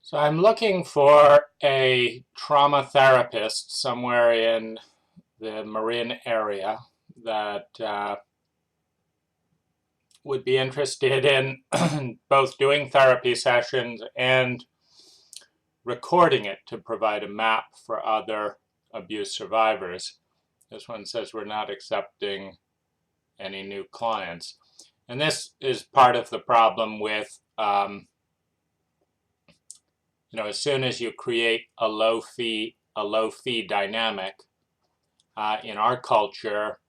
So I'm looking for a trauma therapist somewhere in the Marin area that would be interested in both doing therapy sessions and recording it to provide a map for other abuse survivors. This one says we're not accepting any new clients. And this is part of the problem with as soon as you create a low fee dynamic in our culture,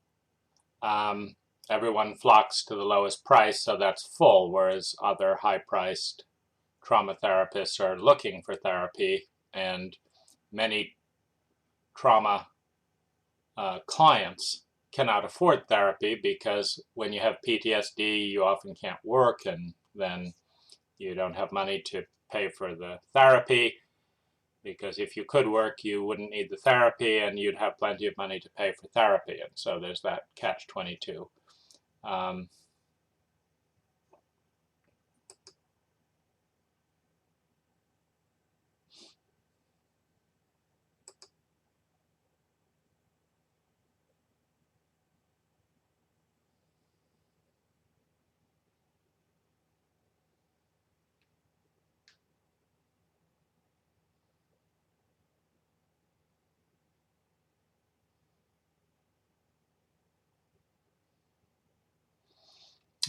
everyone flocks to the lowest price, so that's full, whereas other high-priced trauma therapists are looking for therapy, and many trauma clients cannot afford therapy because when you have PTSD, you often can't work, and then you don't have money to pay for the therapy, because if you could work, you wouldn't need the therapy and you'd have plenty of money to pay for therapy. And so there's that catch-22.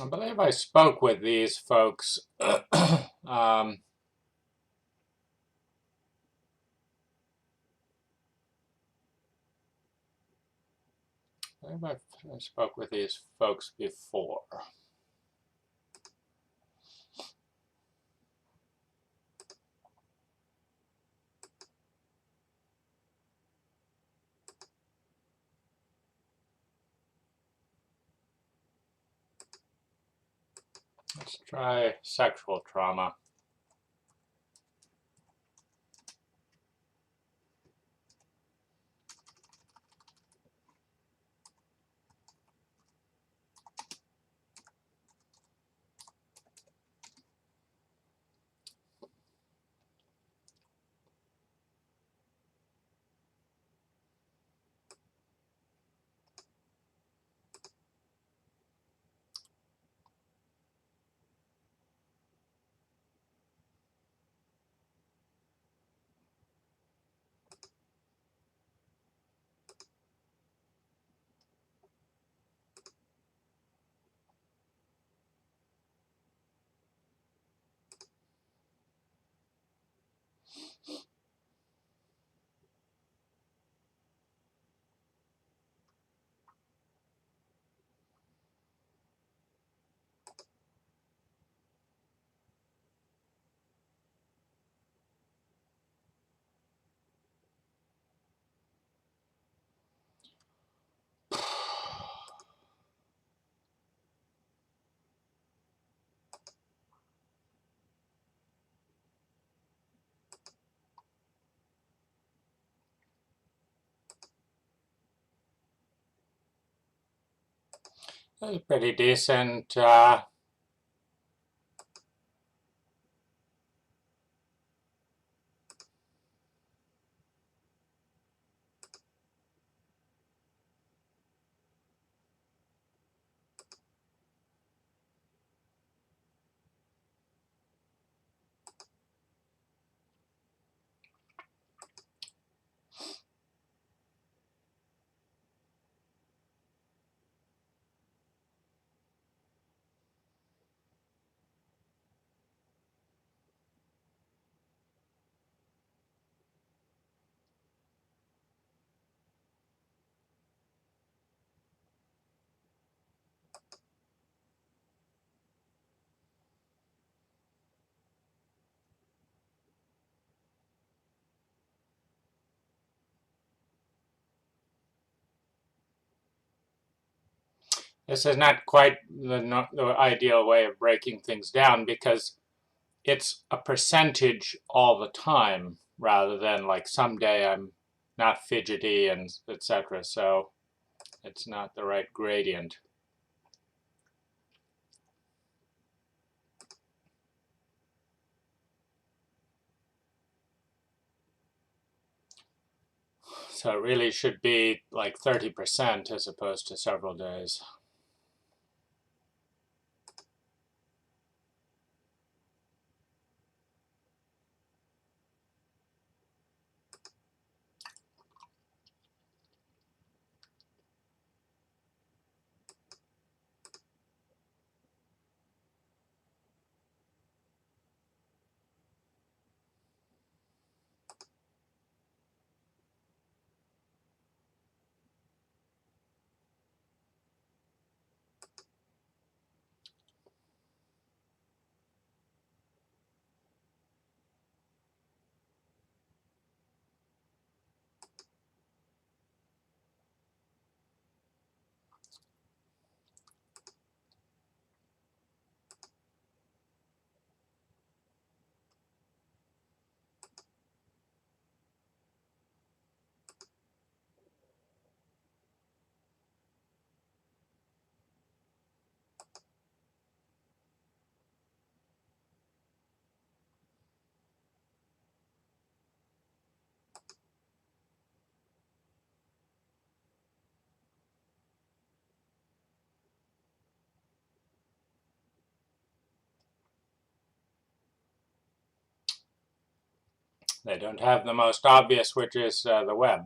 I believe I spoke with these folks I believe I spoke with these folks before. Let's try sexual trauma. That was pretty decent. This is not quite the ideal way of breaking things down because it's a percentage all the time rather than like someday I'm not fidgety and etc. So it's not the right gradient. So it really should be like 30% as opposed to several days. They don't have the most obvious, which is the web.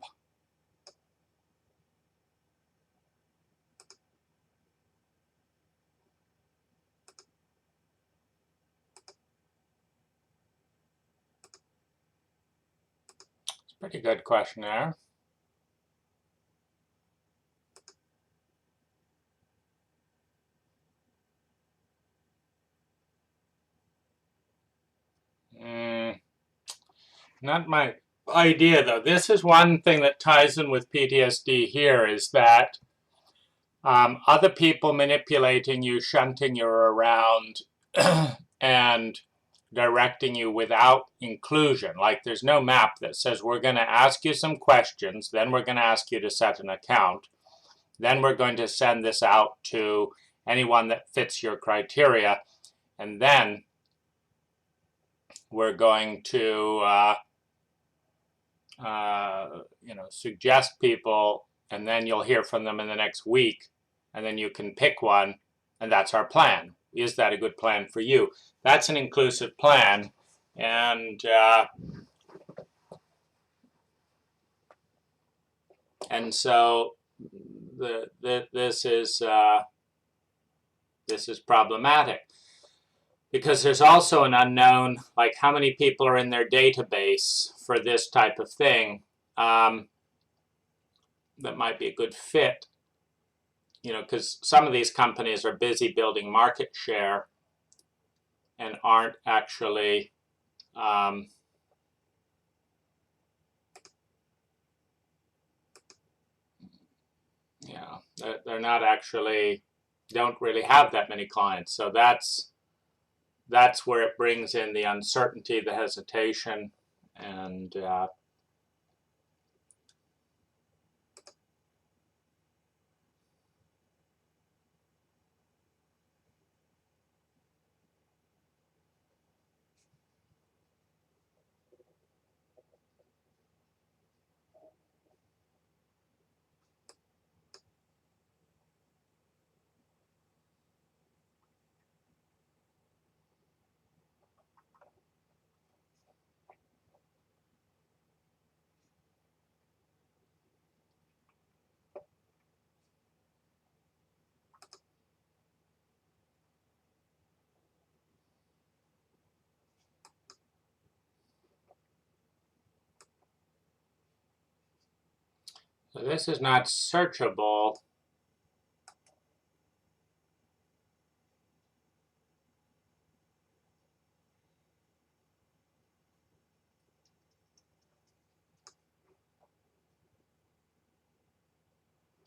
It's a pretty good questionnaire. Not my idea, though. This is one thing that ties in with PTSD here, is that other people manipulating you, shunting you around, and directing you without inclusion. Like there's no map that says we're going to ask you some questions, then we're going to ask you to set an account, then we're going to send this out to anyone that fits your criteria, and then we're going to suggest people, and then you'll hear from them in the next week, and then you can pick one, and that's our plan. Is that a good plan for you? That's an inclusive plan, and so this is problematic, because there's also an unknown, like how many people are in their database for this type of thing that might be a good fit. Because some of these companies are busy building market share and aren't actually they're not actually, don't really have that many clients. So that's where it brings in the uncertainty, the hesitation, and so this is not searchable.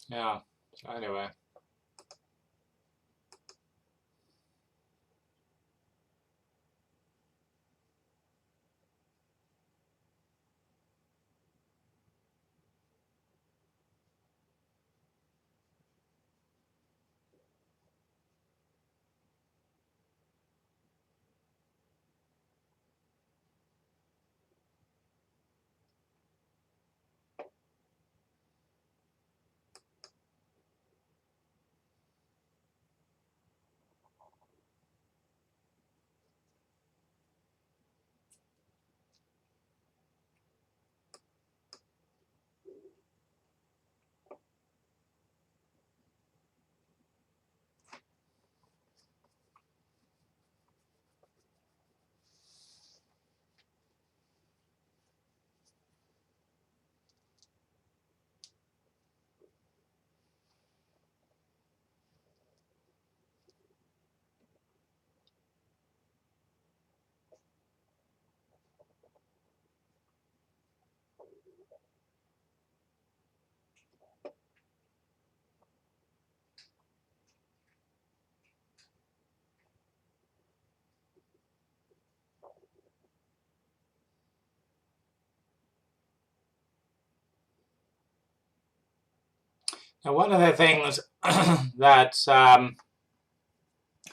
Yeah, so anyway. And one of the things that's a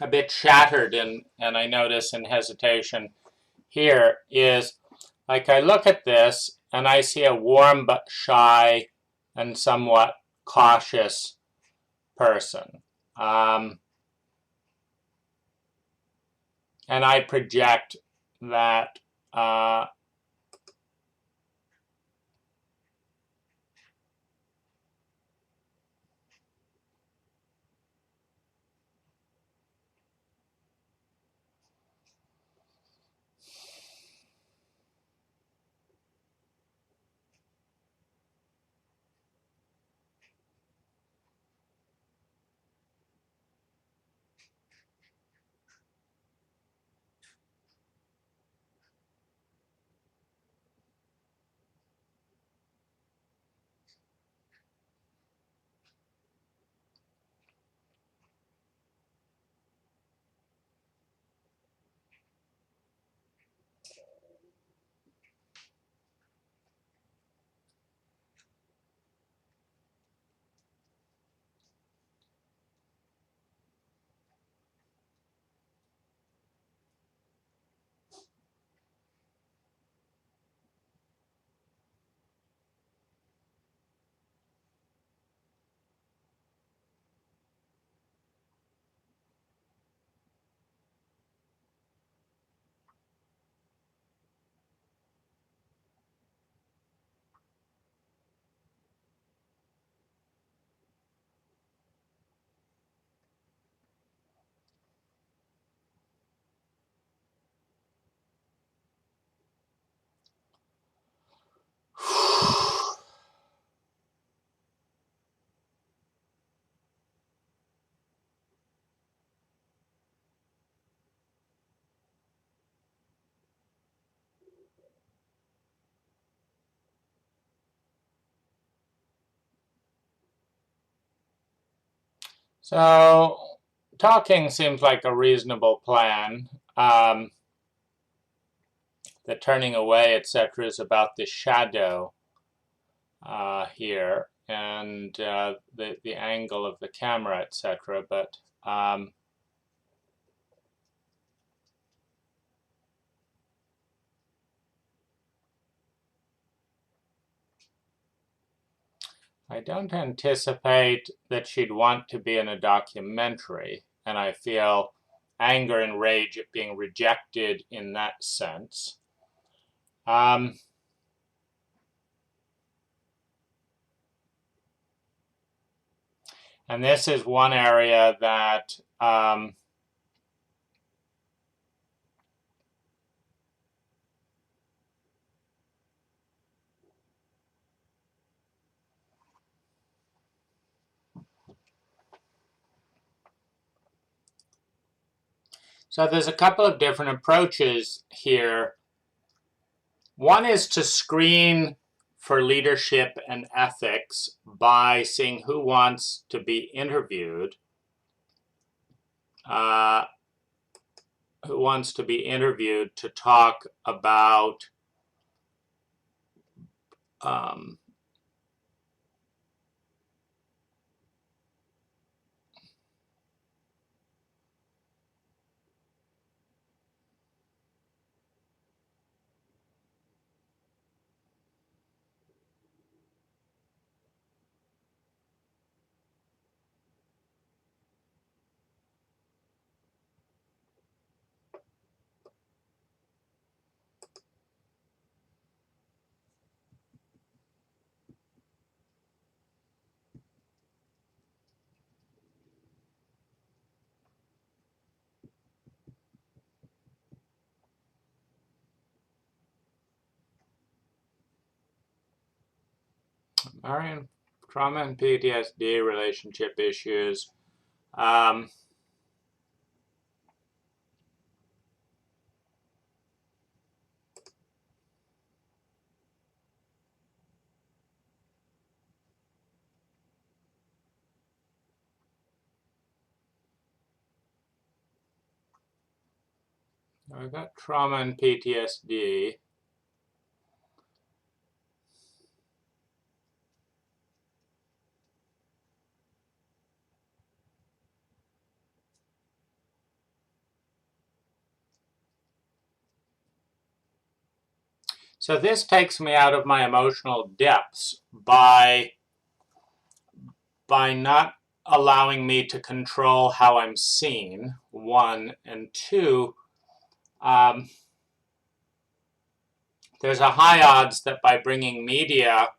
bit shattered, and I notice in hesitation here, is like I look at this and I see a warm but shy and somewhat cautious person. And I project that so talking seems like a reasonable plan. The turning away, etc., is about the shadow here and the angle of the camera, etc. But I don't anticipate that she'd want to be in a documentary, and I feel anger and rage at being rejected in that sense. And this is one area that so there's a couple of different approaches here. One is to screen for leadership and ethics by seeing who wants to be interviewed. Who wants to be interviewed to talk about Marion, trauma and PTSD, relationship issues. I've got trauma and PTSD. So this takes me out of my emotional depths by not allowing me to control how I'm seen, one, and two, there's a high odds that by bringing media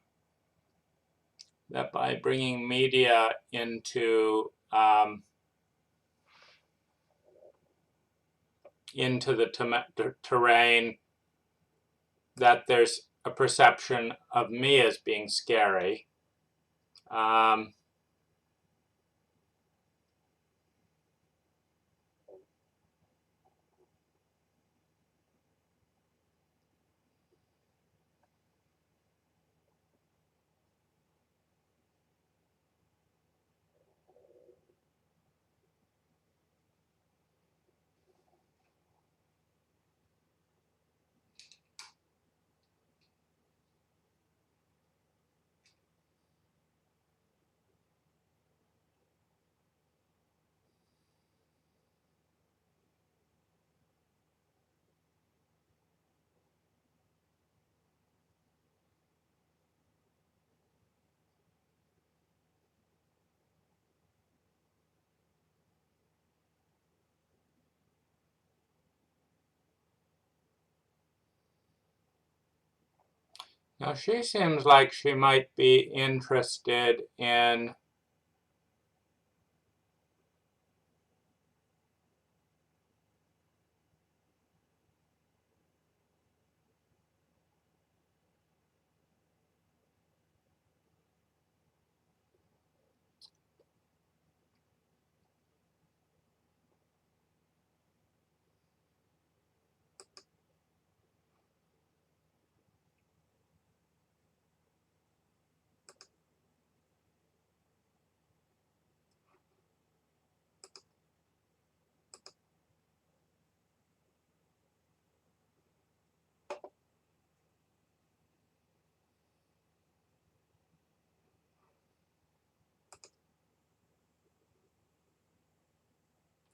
into the terrain, that there's a perception of me as being scary. Now she seems like she might be interested in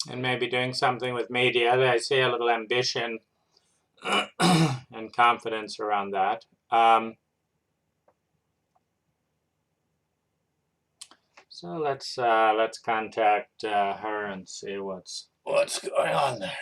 and maybe doing something with media. I see a little ambition and confidence around that. So let's contact her and see what's going on there.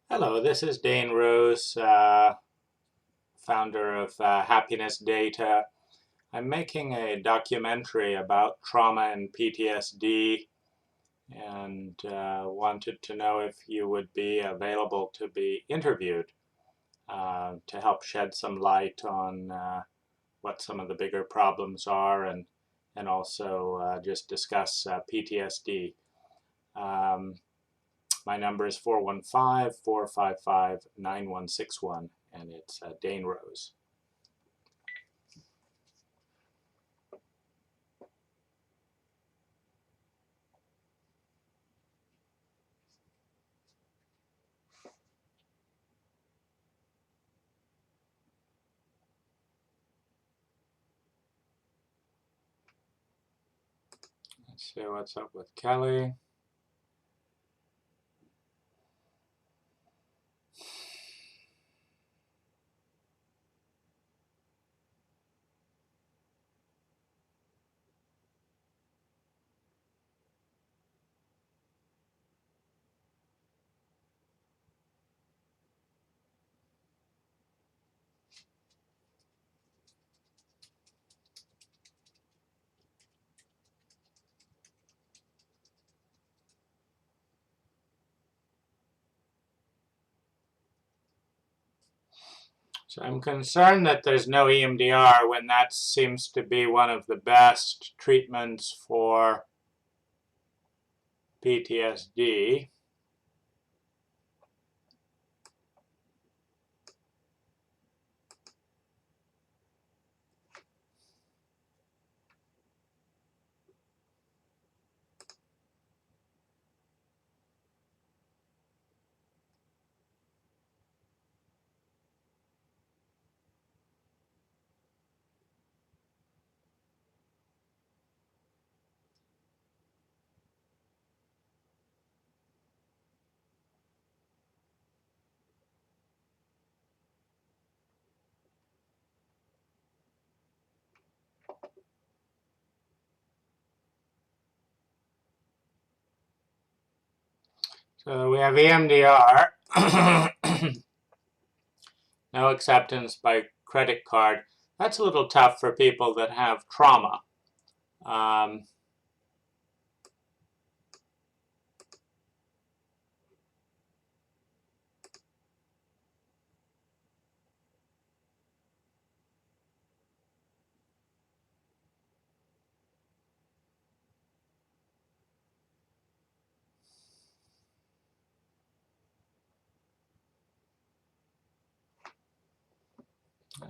Hello, this is Dane Rose, founder of Happiness Data. I'm making a documentary about trauma and PTSD, and wanted to know if you would be available to be interviewed to help shed some light on what some of the bigger problems are, and also just discuss PTSD. My number is 415-455-9161, and it's Dane Rose. see what's up with Kelly. So I'm concerned that there's no EMDR when that seems to be one of the best treatments for PTSD. So we have EMDR, no acceptance by credit card. That's a little tough for people that have trauma.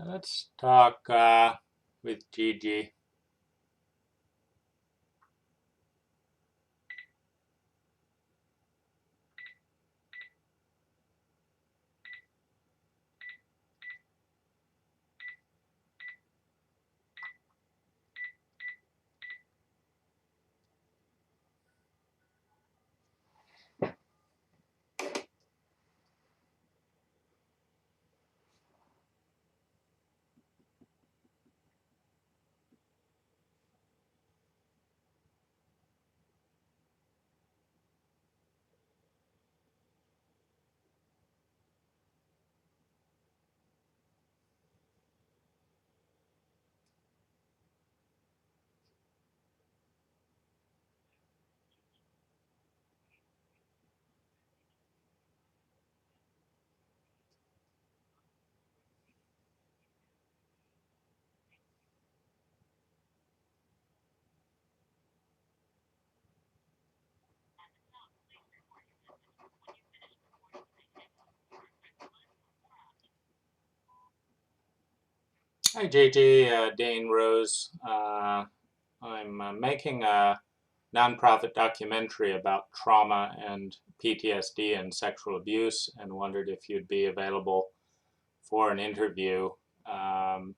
Let's talk with Gigi. Hi Gigi, Dane Rose. I'm making a nonprofit documentary about trauma and PTSD and sexual abuse, and wondered if you'd be available for an interview, and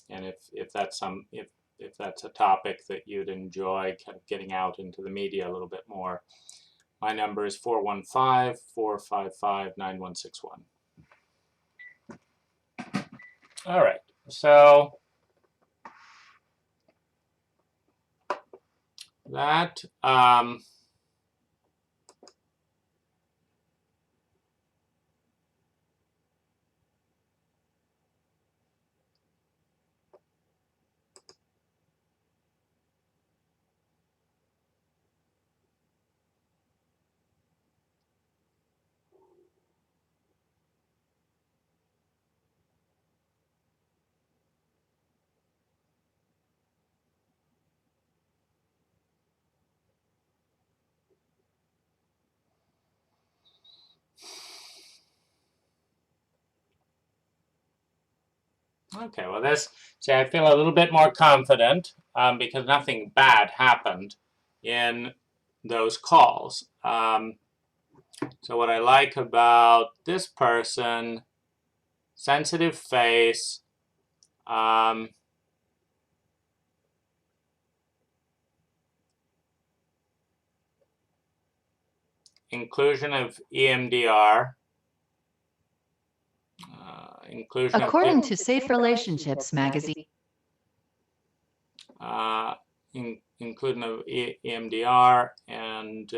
if that's a topic that you'd enjoy, kind of getting out into the media a little bit more. My number is 415-455-9161. All right, so that okay, well, I feel a little bit more confident because nothing bad happened in those calls. So what I like about this person, sensitive face, inclusion of EMDR, inclusion According to Safe Relationships magazine, inclusion of EMDR and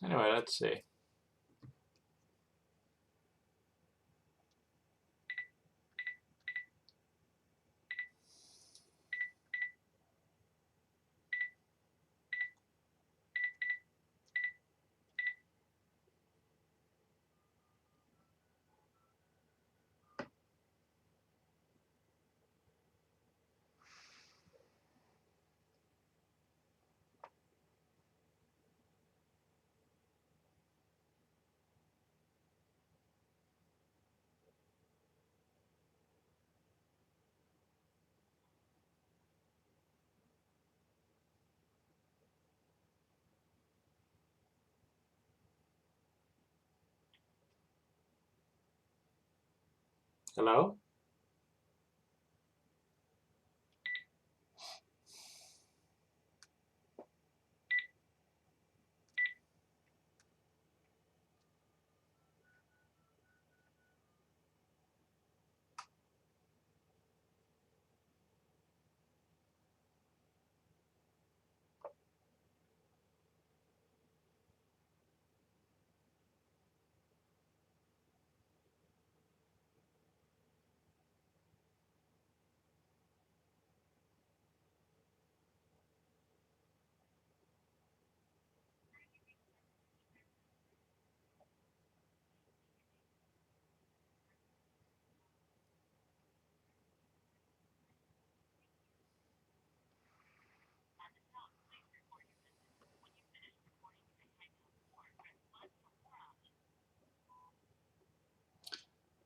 anyway, let's see. Hello?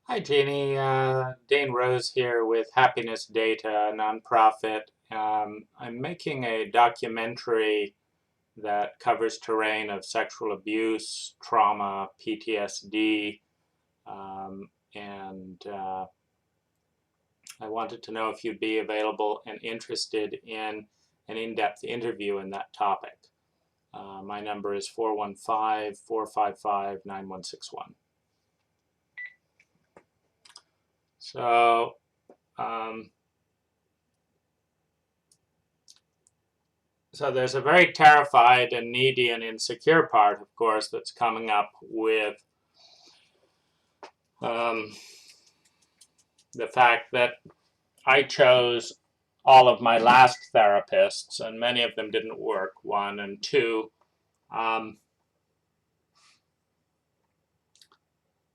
Hi, Jeannie. Dane Rose here with Happiness Data, a nonprofit. I'm making a documentary that covers terrain of sexual abuse, trauma, PTSD, and I wanted to know if you'd be available and interested in an in-depth interview in that topic. My number is 415-455-9161. So, so there's a very terrified and needy and insecure part, of course, that's coming up with the fact that I chose all of my last therapists, and many of them didn't work, one, and two,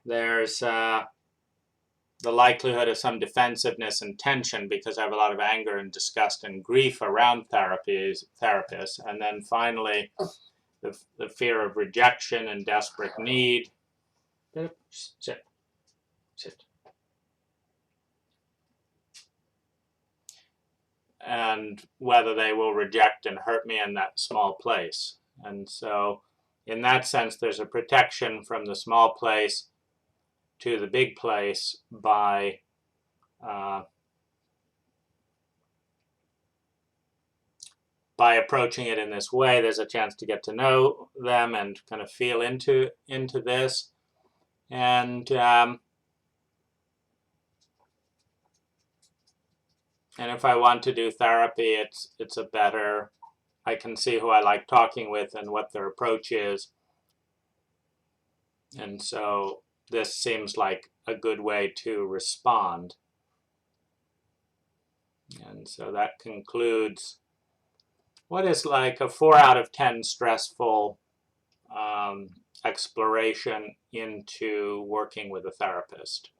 there's the likelihood of some defensiveness and tension because I have a lot of anger and disgust and grief around therapists. And then finally, the fear of rejection and desperate need. Sit. And whether they will reject and hurt me in that small place. And so in that sense, there's a protection from the small place to the big place by approaching it in this way. There's a chance to get to know them and kind of feel into this. And if I want to do therapy, it's a better, I can see who I like talking with and what their approach is. And so this seems like a good way to respond. And so that concludes what is like a 4 out of 10 stressful exploration into working with a therapist.